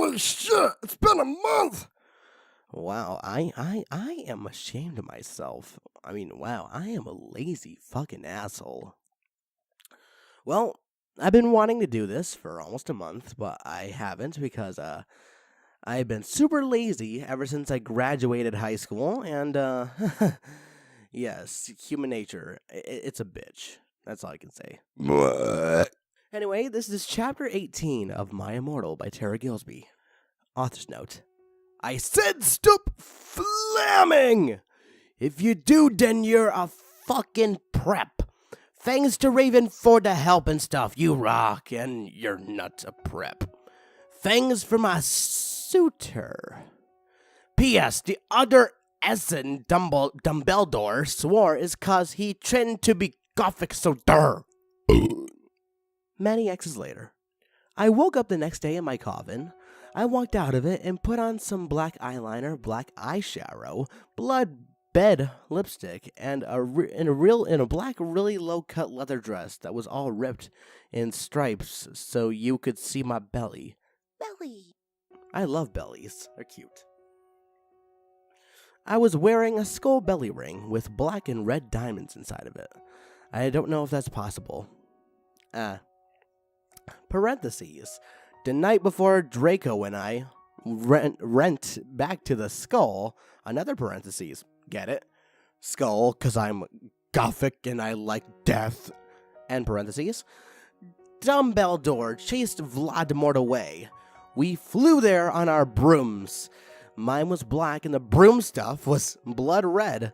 Holy shit, it's been a month! Wow, I am ashamed of myself. Wow, I am a lazy fucking asshole. Well, I've been wanting to do this for almost a month, but I haven't because I've been super lazy ever since I graduated high school, and yes, human nature, it's a bitch. That's all I can say. What? Anyway, this is chapter 18 of My Immortal by Tara Gilsby. Author's note. I said stop flamming! If you do, then you're a fucking prep. Thanks to Raven for the help and stuff. You rock, and you're not a prep. Thanks for my suitor. P.S. The other Essen Dumbledore swore is cause he trained to be gothic so dur. Many X's later. I woke up the next day in my coffin. I walked out of it and put on some black eyeliner, black eyeshadow, blood bed lipstick, and in a black really low cut leather dress that was all ripped in stripes so you could see my belly. Belly. I love bellies. They're cute. I was wearing a skull belly ring with black and red diamonds inside of it. I don't know if that's possible. Parentheses. The night before Draco and I went back to the skull, another parentheses. Get it? Skull, because I'm gothic and I like death. End parentheses. Dumbledore chased Voldemort away. We flew there on our brooms. Mine was black and the broom stuff was blood red.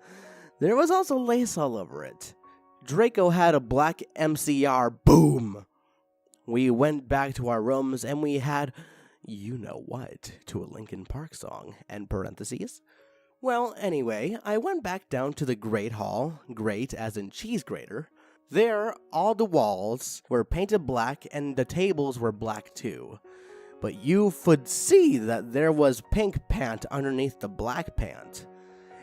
There was also lace all over it. Draco had a black MCR. Boom! We went back to our rooms and we had, you know what, to a Linkin Park song, end parentheses. Well, anyway, I went back down to the Great Hall, great as in cheese grater. There, all the walls were painted black and the tables were black too. But you could see that there was pink pant underneath the black pant.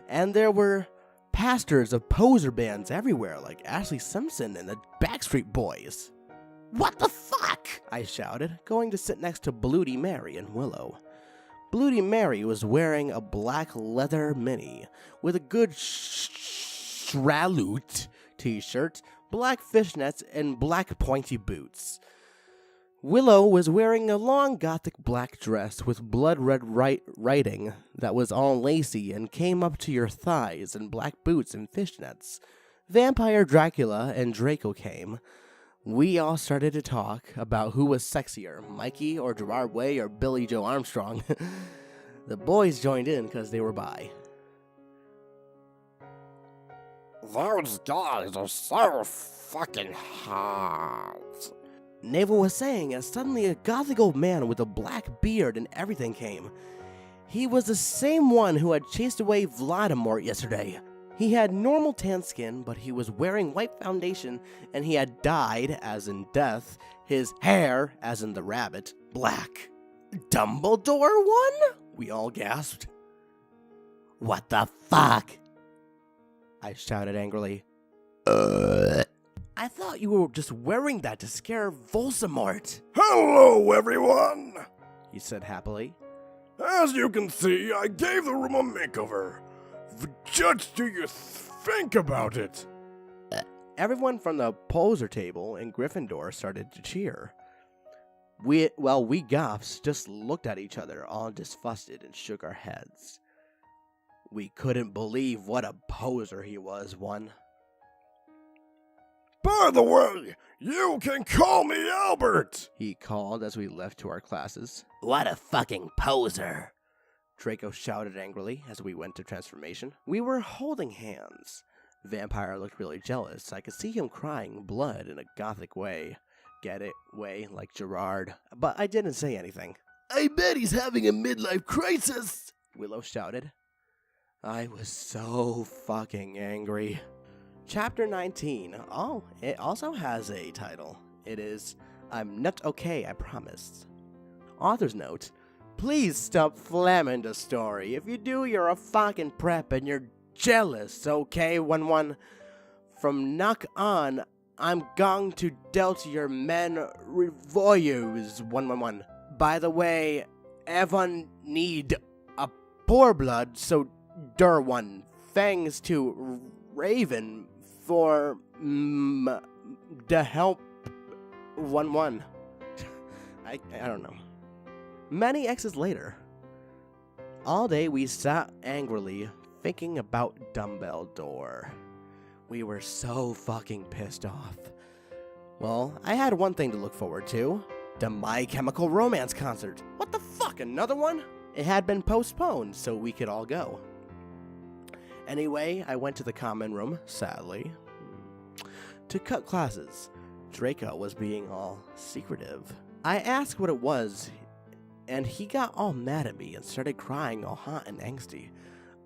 And there were pastors of poser bands everywhere like Ashley Simpson and the Backstreet Boys. What the fuck? I shouted, going to sit next to Bloody Mary and Willow. Bloody Mary was wearing a black leather mini with a good Straloot t-shirt, black fishnets, and black pointy boots. Willow was wearing a long gothic black dress with blood red writing that was all lacy and came up to your thighs, and black boots and fishnets. Vampire Dracula and Draco came. We all started to talk about who was sexier, Mikey or Gerard Way or Billy Joe Armstrong. The boys joined in because they were bi. Those guys are so fucking hot. Navel was saying as suddenly a gothic old man with a black beard and everything came. He was the same one who had chased away Voldemort yesterday. He had normal tan skin, but he was wearing white foundation, and he had dyed, as in death, his hair, as in the rabbit, black. Dumbledore won? We all gasped. What the fuck? I shouted angrily. I thought you were just wearing that to scare Voldemort. Hello, everyone! He said happily. As you can see, I gave the room a makeover. What do you think about it? Everyone from the poser table in Gryffindor started to cheer. We goths just looked at each other, all disgusted, and shook our heads. We couldn't believe what a poser he was, one. By the way, you can call me Albert, he called as we left to our classes. What a fucking poser, Draco shouted angrily as we went to transformation. We were holding hands. Vampire looked really jealous. I could see him crying blood in a gothic way. Get it? Way like Gerard. But I didn't say anything. I bet he's having a midlife crisis, Willow shouted. I was so fucking angry. Chapter 19. Oh, it also has a title. It is, I'm Not Okay, I Promise. Author's note. Please stop flamming the story. If you do, you're a fucking prep and you're jealous, okay, 1-1? From knock on, I'm going to dealt your men revoyus, 1-1-1. By the way, Evan need a poor blood, so der one thanks to Raven for the help 1-1. I don't know. Many X's later, all day we sat angrily thinking about Dumbledore. We were so fucking pissed off. Well, I had one thing to look forward to. The My Chemical Romance concert. What the fuck, another one? It had been postponed, so we could all go. Anyway, I went to the common room, sadly, to cut classes. Draco was being all secretive. I asked what it was, and he got all mad at me and started crying all hot and angsty.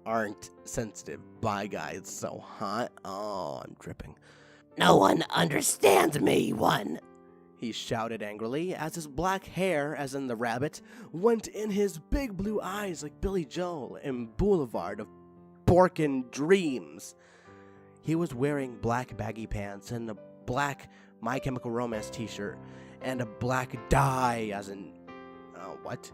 Aren't sensitive bi guys so hot? Oh, I'm dripping. No one understands me, one. He shouted angrily as his black hair, as in the rabbit, went in his big blue eyes like Billy Joel in Boulevard of Porkin' Dreams. He was wearing black baggy pants and a black My Chemical Romance t-shirt and a black dye, as in, what?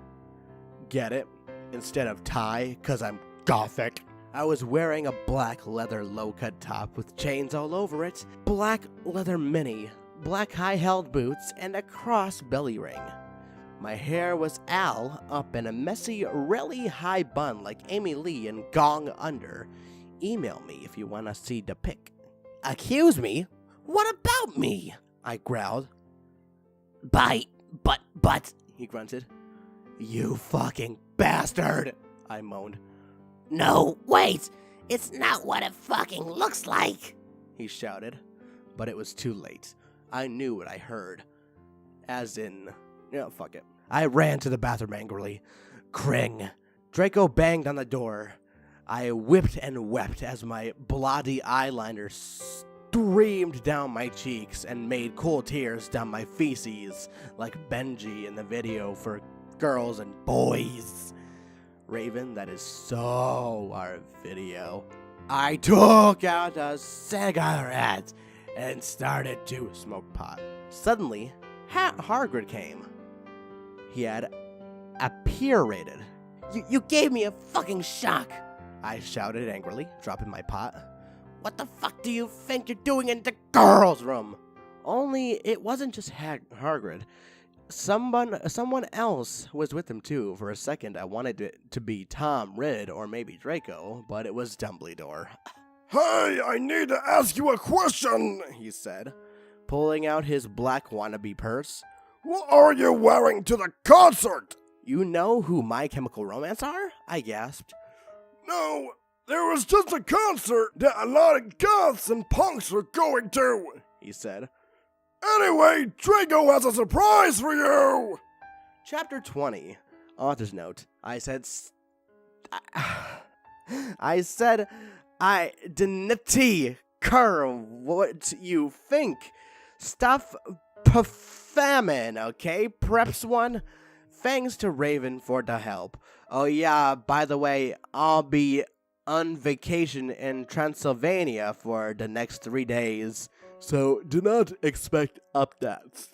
Get it? Instead of tie, 'cause I'm gothic. I was wearing a black leather low-cut top with chains all over it, black leather mini, black high-held boots, and a cross belly ring. My hair was up in a messy, really high bun like Amy Lee in Gong Under. Email me if you want to see the pic. Accuse me? What about me? I growled. But, He grunted. You fucking bastard, I moaned. No, wait! It's not what it fucking looks like! He shouted, but it was too late. I knew what I heard. As in, fuck it. I ran to the bathroom angrily. Kring. Draco banged on the door. I whipped and wept as my bloody eyeliner streamed down my cheeks and made cool tears down my feces, like Benji in the video for Girls and Boys. Raven, that is so our video. I took out a cigarette and started to smoke pot. Suddenly, Hagrid came. He had apparated. You gave me a fucking shock! I shouted angrily, dropping my pot. What the fuck do you think you're doing in the girls' room? Only it wasn't just Hagrid. Someone else was with him too. For a second, I wanted it to be Tom Ridd or maybe Draco, but it was Dumbledore. Hey, I need to ask you a question, he said, pulling out his black wannabe purse. What are you wearing to the concert? You know who My Chemical Romance are? I gasped. No, there was just a concert that a lot of goths and punks were going to, he said. Anyway, Draco has a surprise for you! Chapter 20. Author's note. I didn't care what you think. Stuff famine, okay? Preps one. Thanks to Raven for the help. Oh yeah, by the way, I'll be on vacation in Transylvania for the next 3 days. So do not expect updates.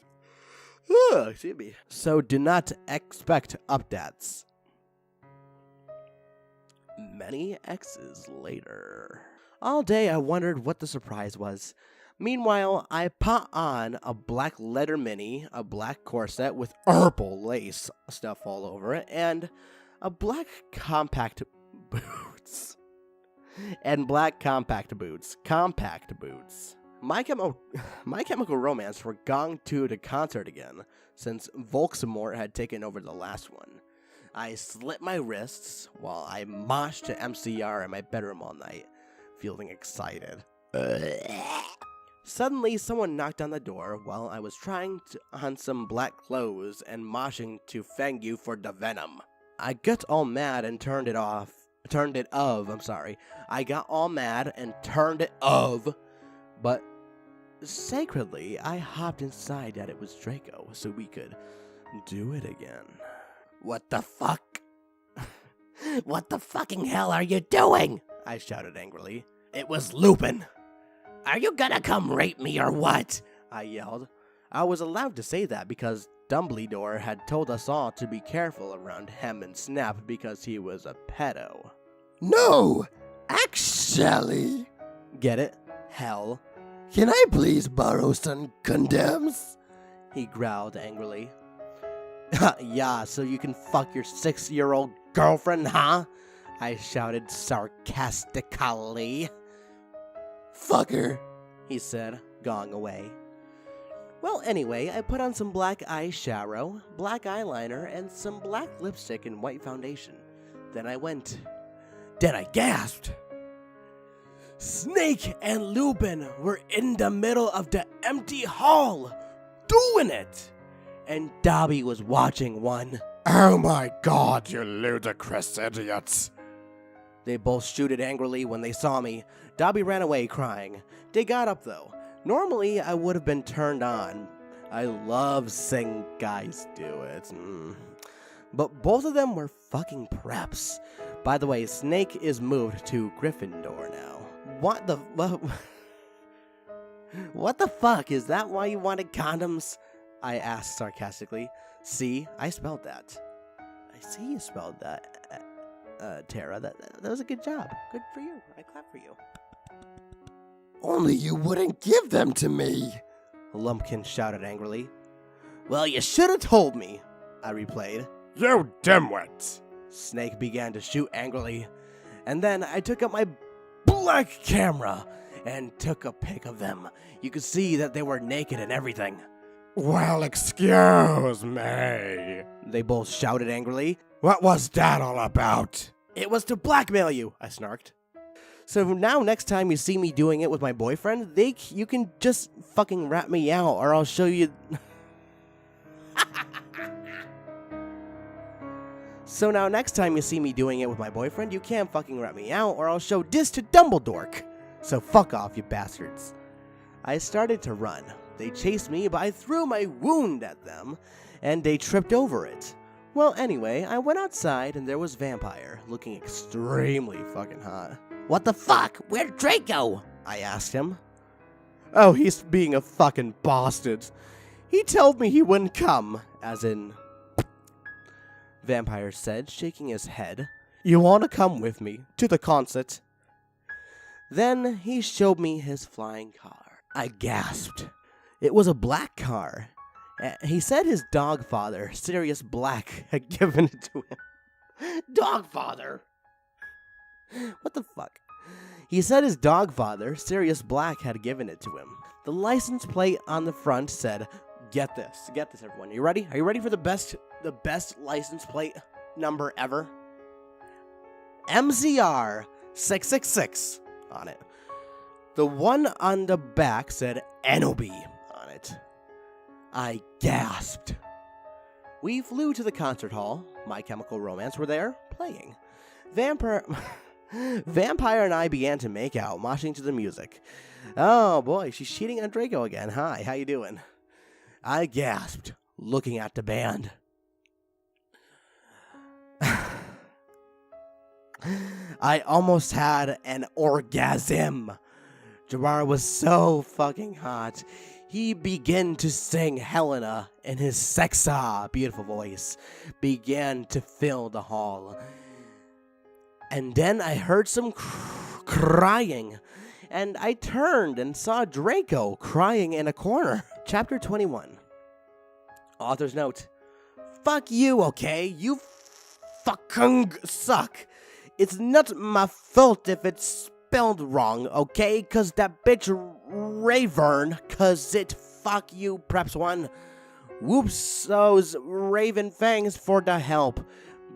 Excuse me. So do not expect updates. Many X's later. All day I wondered what the surprise was. Meanwhile, I put on a black leather mini, a black corset with purple lace stuff all over it, and a black compact boots. Compact boots. My Chemical Romance were going to the concert again, since Volksmort had taken over the last one. I slit my wrists while I moshed to MCR in my bedroom all night, feeling excited. Suddenly, someone knocked on the door while I was trying on some black clothes and moshing to Thank You for the Venom. I got all mad and turned it of, I got all mad and turned it of, but sacredly, I hopped inside that it was Draco so we could do it again. What the fuck? What the fucking hell are you doing? I shouted angrily. It was Lupin. Are you gonna come rape me or what? I yelled. I was allowed to say that because Dumbledore had told us all to be careful around him and Snap because he was a pedo. No, actually. Get it? Hell. Can I please borrow some condoms? He growled angrily. Yeah, so you can fuck your 6-year-old girlfriend, huh? I shouted sarcastically. Fucker, he said, going away. Well, anyway, I put on some black eyeshadow, black eyeliner, and some black lipstick and white foundation. Then I went. Then I gasped. Snake and Lupin were in the middle of the empty hall, doing it! And Dobby was watching one. Oh my god, you ludicrous idiots. They both shooted angrily when they saw me. Dobby ran away crying. They got up though. Normally, I would have been turned on. I love seeing guys do it. But both of them were fucking preps. By the way, Snake is moved to Gryffindor now. What the fuck? Is that why you wanted condoms? I asked sarcastically. See, I spelled that. I see you spelled that, Tara. That was a good job. Good for you. I clap for you. only you wouldn't give them to me. Lumpkin shouted angrily. Well, you should have told me, I replayed. You dimwit! Snake began to shoot angrily, and then I took up my black camera and took a pic of them. You could see that they were naked and everything. Well, excuse me. They both shouted angrily. What was that all about? It was to blackmail you, I snarked. So now next time you see me doing it with my boyfriend, you can just fucking rat me out or I'll show you... So now next time you see me doing it with my boyfriend, you can't fucking rat me out or I'll show this to Dumbledore. So fuck off, you bastards. I started to run. They chased me, but I threw my wound at them, and they tripped over it. Well, anyway, I went outside, and there was Vampire, looking extremely fucking hot. What the fuck? Where'd Draco? I asked him. Oh, he's being a fucking bastard. He told me he wouldn't come, as in... Vampire said, shaking his head. You want to come with me to the concert? Then he showed me his flying car. I gasped. It was a black car. He said his dog father, Sirius Black, had given it to him. Dog father? What the fuck? He said his dog father, Sirius Black, had given it to him. The license plate on the front said, get this, everyone. You ready? Are you ready for the best license plate number ever? MCR 666 on it. The one on the back said Enobi on it. I gasped. We flew to the concert hall. My Chemical Romance were there, playing. Vampire and I began to make out, moshing to the music. Oh boy, she's cheating on Draco again. Hi, how you doing? I gasped, looking at the band. I almost had an orgasm. Jabbar was so fucking hot. He began to sing Helena, and his sexa, beautiful voice, began to fill the hall. And then I heard some crying, and I turned and saw Draco crying in a corner. Chapter 21. Author's note. Fuck you, okay? You fucking suck. It's not my fault if it's spelled wrong, okay? Cause that bitch Ravern, cause it fuck you, Preps 1. Whoops, those Raven Fangs for the help.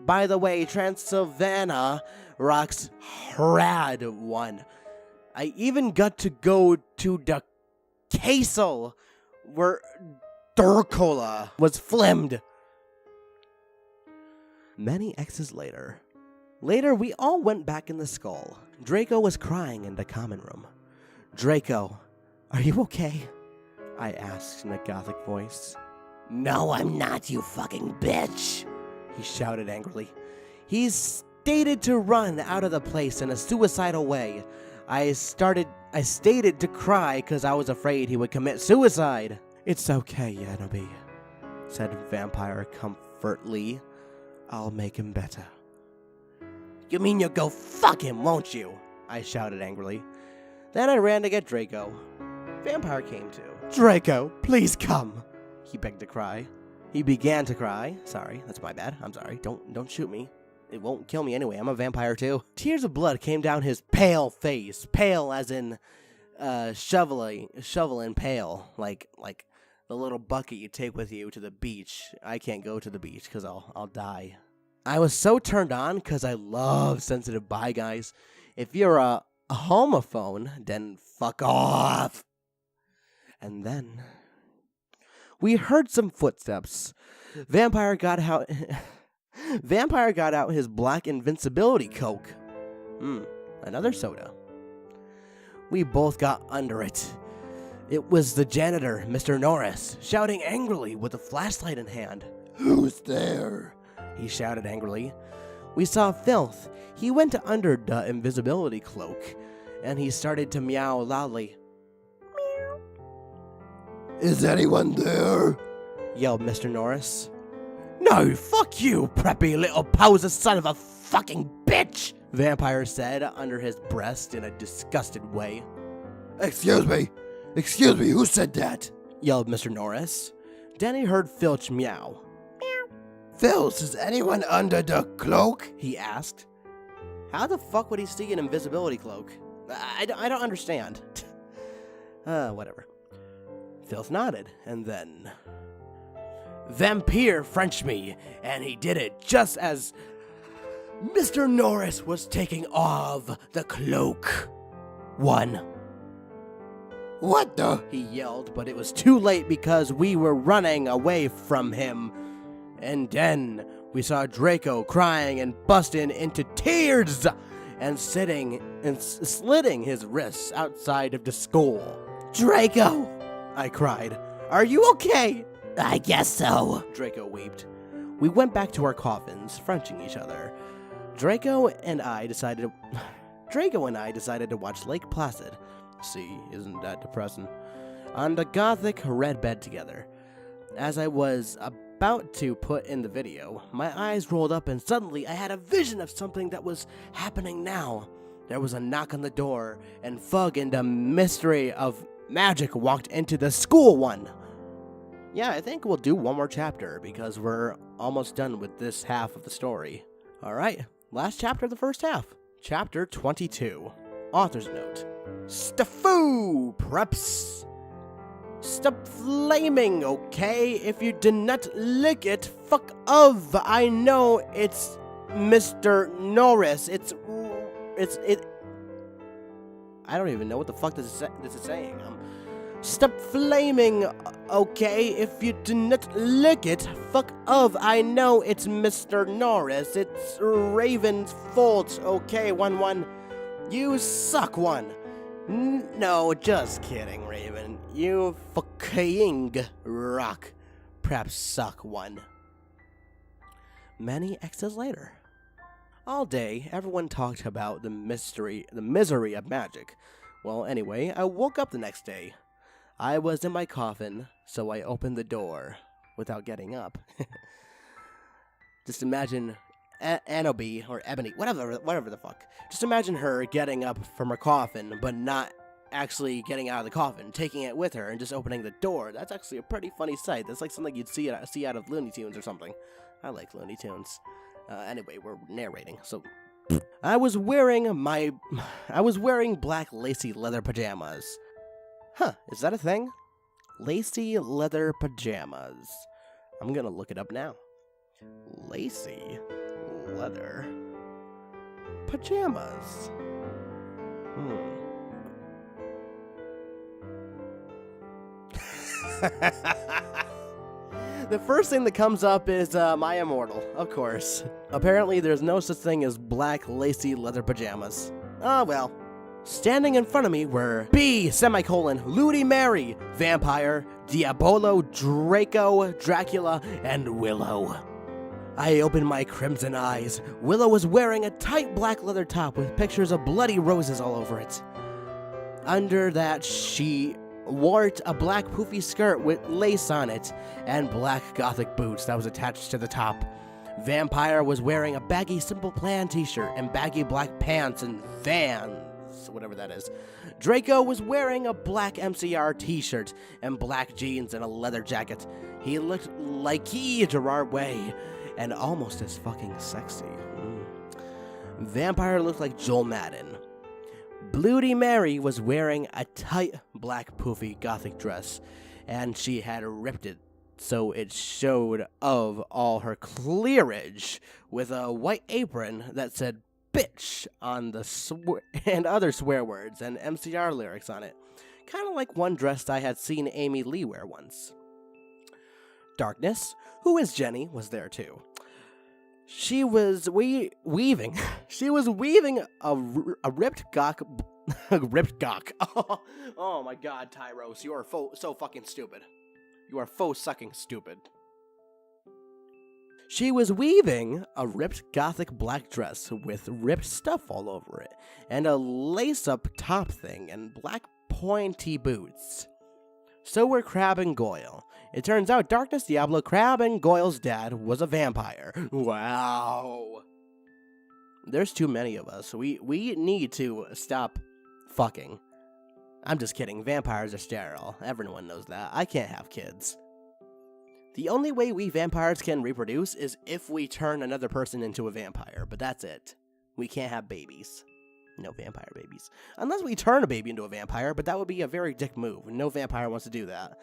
By the way, Transylvania rocks rad 1. I even got to go to the castle where Durcola was filmed. Many X's later. Later, we all went back in the skull. Draco was crying in the common room. Draco, are you okay? I asked in a gothic voice. No, I'm not, you fucking bitch. He shouted angrily. He stated to run out of the place in a suicidal way. I stated to cry because I was afraid he would commit suicide. It's okay, Yanobi, said Vampire comfortably. I'll make him better. You mean you'll go fuck him, won't you? I shouted angrily. Then I ran to get Draco. Vampire came too. Draco, please come, he begged to cry. He began to cry. Sorry, that's my bad. I'm sorry. Don't shoot me. It won't kill me anyway. I'm a vampire too. Tears of blood came down his pale face. Pale as in shoveling pale. Like the little bucket you take with you to the beach. I can't go to the beach because I'll die. I was so turned on because I love sensitive bi guys. If you're a homophone, then fuck off. And then we heard some footsteps. Vampire got out his black invincibility coke. Another soda. We both got under it. It was the janitor, Mr. Norris, shouting angrily with a flashlight in hand. Who's there? He shouted angrily. We saw Filth. He went under the invisibility cloak, and he started to meow loudly. Is anyone there? Yelled Mr. Norris. No, fuck you, preppy little poser son of a fucking bitch! Vampire said under his breast in a disgusted way. Excuse me, who said that? Yelled Mr. Norris. Then he heard Filch meow. Phils, is anyone under the cloak? He asked. How the fuck would he see an invisibility cloak? I don't understand. Whatever. Filth nodded, and then Vampire Frenched me, and he did it just as Mr. Norris was taking off the cloak. One. What the? He yelled, but it was too late because we were running away from him. And then we saw Draco crying and busting into tears and slitting his wrists outside of the school. Draco! I cried. Are you okay? I guess so. Draco wept. We went back to our coffins, Frenching each other. Draco and I decided to watch Lake Placid. See, isn't that depressing? On the gothic red bed together. As I was about to put in the video, my eyes rolled up and suddenly I had a vision of something that was happening now. There was a knock on the door, and Fug and the mystery of magic walked into the school one. Yeah, I think we'll do one more chapter because we're almost done with this half of the story. Alright, last chapter of the first half. Chapter 22. Author's note. Stafoo, preps. Stop flaming, okay? If you did not lick it, fuck of. I know it's Mr. Norris. I don't even know what the fuck this is saying. Stop flaming, okay? If you do not lick it, fuck of. I know it's Mr. Norris. It's Raven's fault, okay? 1-1. You suck, 1. No, just kidding, Raven. You fucking rock. Perhaps suck, 1. Many X's later. All day, everyone talked about the misery of magic. Well, anyway, I woke up the next day. I was in my coffin, so I opened the door without getting up. Just imagine Anobi or Ebony, whatever the fuck. Just imagine her getting up from her coffin, but not actually getting out of the coffin, taking it with her and just opening the door. That's actually a pretty funny sight. That's like something you'd see out of Looney Tunes or something. I like Looney Tunes. Anyway, we're narrating, so I was wearing black lacy leather pajamas. Huh, is that a thing? Lacy leather pajamas. I'm gonna look it up now. Lacy leather pajamas. The first thing that comes up is my Immortal, of course. Apparently there's no such thing as black lacy leather pajamas. Ah, well. Standing in front of me were B, Ludi Mary, Vampire, Diabolo, Draco, Dracula, and Willow. I opened my crimson eyes. Willow was wearing a tight black leather top with pictures of bloody roses all over it. Under that, she wore a black poofy skirt with lace on it and black gothic boots that was attached to the top. Vampire was wearing a baggy Simple Plan t-shirt and baggy black pants and Vans, whatever that is. Draco was wearing a black MCR t-shirt and black jeans and a leather jacket. He looked like Gerard Way and almost as fucking sexy. Vampire looked like Joel Madden. Bloody Mary was wearing a tight black poofy gothic dress, and she had ripped it so it showed of all her clearage with a white apron that said bitch on the and other swear words and MCR lyrics on it. Kind of like one dress I had seen Amy Lee wear once. Darkness, who is Jenny, was there too. She was weaving. She was weaving a ripped gawk. Ripped gawk. Oh my god, Tyros, you are so fucking stupid. You are sucking stupid. She was weaving a ripped gothic black dress with ripped stuff all over it, and a lace-up top thing, and black pointy boots. So were Crab and Goyle. It turns out Darkness Diablo, Crab and Goyle's dad, was a vampire. Wow. There's too many of us. We need to stop fucking. I'm just kidding. Vampires are sterile. Everyone knows that. I can't have kids. The only way we vampires can reproduce is if we turn another person into a vampire, but that's it. We can't have babies. No vampire babies. Unless we turn a baby into a vampire, but that would be a very dick move. No vampire wants to do that.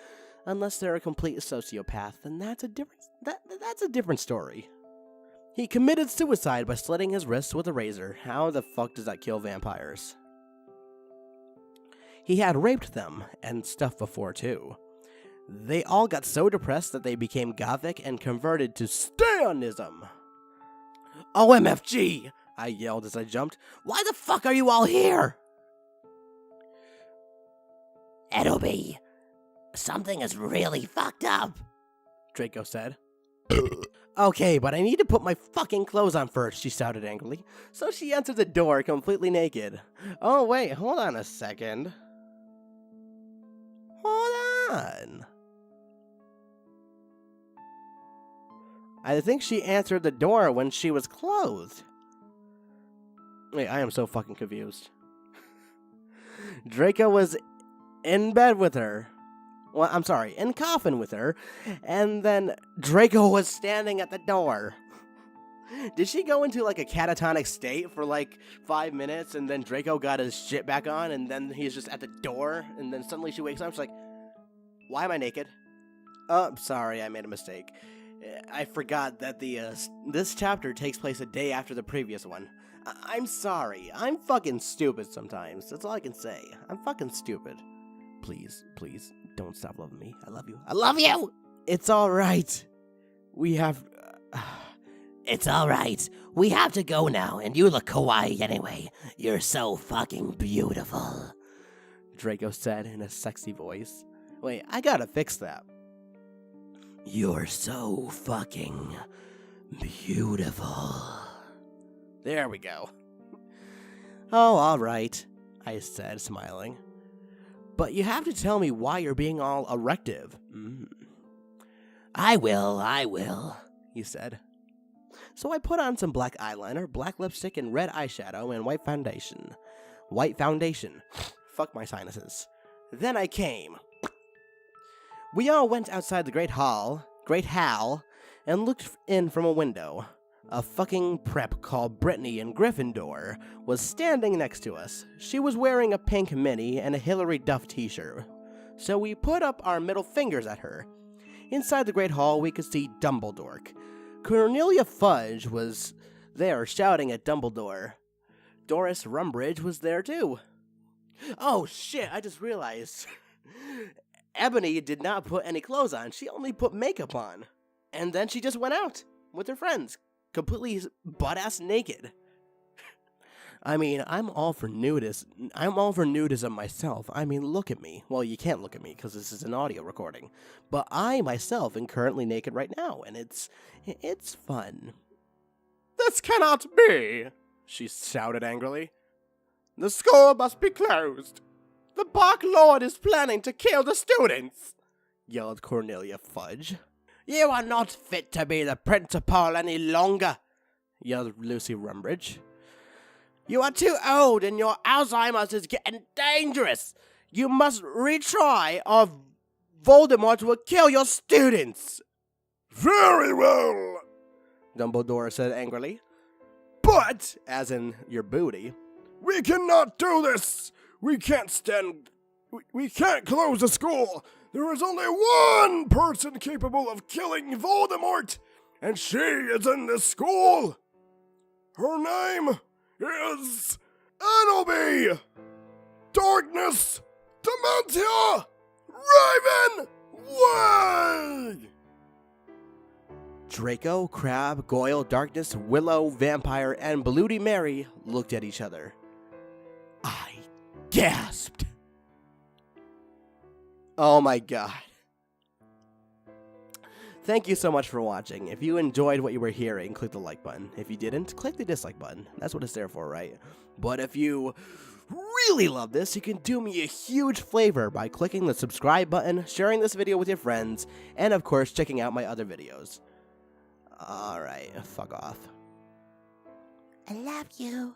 Unless they're a complete sociopath, then that's a different story. He committed suicide by slitting his wrists with a razor. How the fuck does that kill vampires? He had raped them and stuff before too. They all got so depressed that they became gothic and converted to Stanism. OMFG! I yelled as I jumped. Why the fuck are you all here? Edoby, something is really fucked up, Draco said. Okay, but I need to put my fucking clothes on first, she shouted angrily. So she entered the door completely naked. Oh wait, hold on a second. Hold on. I think she answered the door when she was clothed. Wait, I am so fucking confused. Draco was in bed with her. Well, I'm sorry, in coffin with her. And then Draco was standing at the door. Did she go into like a catatonic state for like 5 minutes and then Draco got his shit back on and then he's just at the door and then suddenly she wakes up? She's like, why am I naked? Oh, sorry, I made a mistake. I forgot that this chapter takes place a day after the previous one. I'm sorry. I'm fucking stupid sometimes. That's all I can say. I'm fucking stupid. Please, please, don't stop loving me. I love you. I love you! It's alright. We have... It's alright. We have to go now, and you look kawaii anyway. You're so fucking beautiful, Draco said in a sexy voice. Wait, I gotta fix that. You're so fucking beautiful. There we go. Oh, alright, I said, smiling. But you have to tell me why you're being all erective. I will, he said. So I put on some black eyeliner, black lipstick, and red eyeshadow, and white foundation. White foundation. Fuck my sinuses. Then I came. We all went outside the great hall, and looked in from a window. A fucking prep called Brittany in Gryffindor was standing next to us. She was wearing a pink mini and a Hilary Duff t-shirt. So we put up our middle fingers at her. Inside the great hall, we could see Dumbledore. Cornelia Fudge was there shouting at Dumbledore. Doris Rumbridge was there too. Oh shit, I just realized. Ebony did not put any clothes on. She only put makeup on. And then she just went out with her friends, completely butt-ass naked. I mean, I'm all for nudism myself. I mean, look at me. Well, you can't look at me because this is an audio recording. But I myself am currently naked right now, and it's fun. This cannot be, she shouted angrily. The school must be closed. The Macleod is planning to kill the students, yelled Cornelia Fudge. You are not fit to be the principal any longer, yelled Lucy Rumbridge. You are too old and your Alzheimer's is getting dangerous. You must retry or Voldemort will kill your students. Very well, Dumbledore said angrily. But, as in your booty, we cannot do this. We can't close the school. There is only one person capable of killing Voldemort, and she is in this school. Her name is Annalby. Darkness, Dementia, Raven, Way! Draco, Crab, Goyle, Darkness, Willow, Vampire, and Bloody Mary looked at each other. I gasped. Oh my god. Thank you so much for watching. If you enjoyed what you were hearing, click the like button. If you didn't, click the dislike button. That's what it's there for, right? But if you really love this, you can do me a huge favor by clicking the subscribe button, sharing this video with your friends, and of course, checking out my other videos. Alright, fuck off. I love you.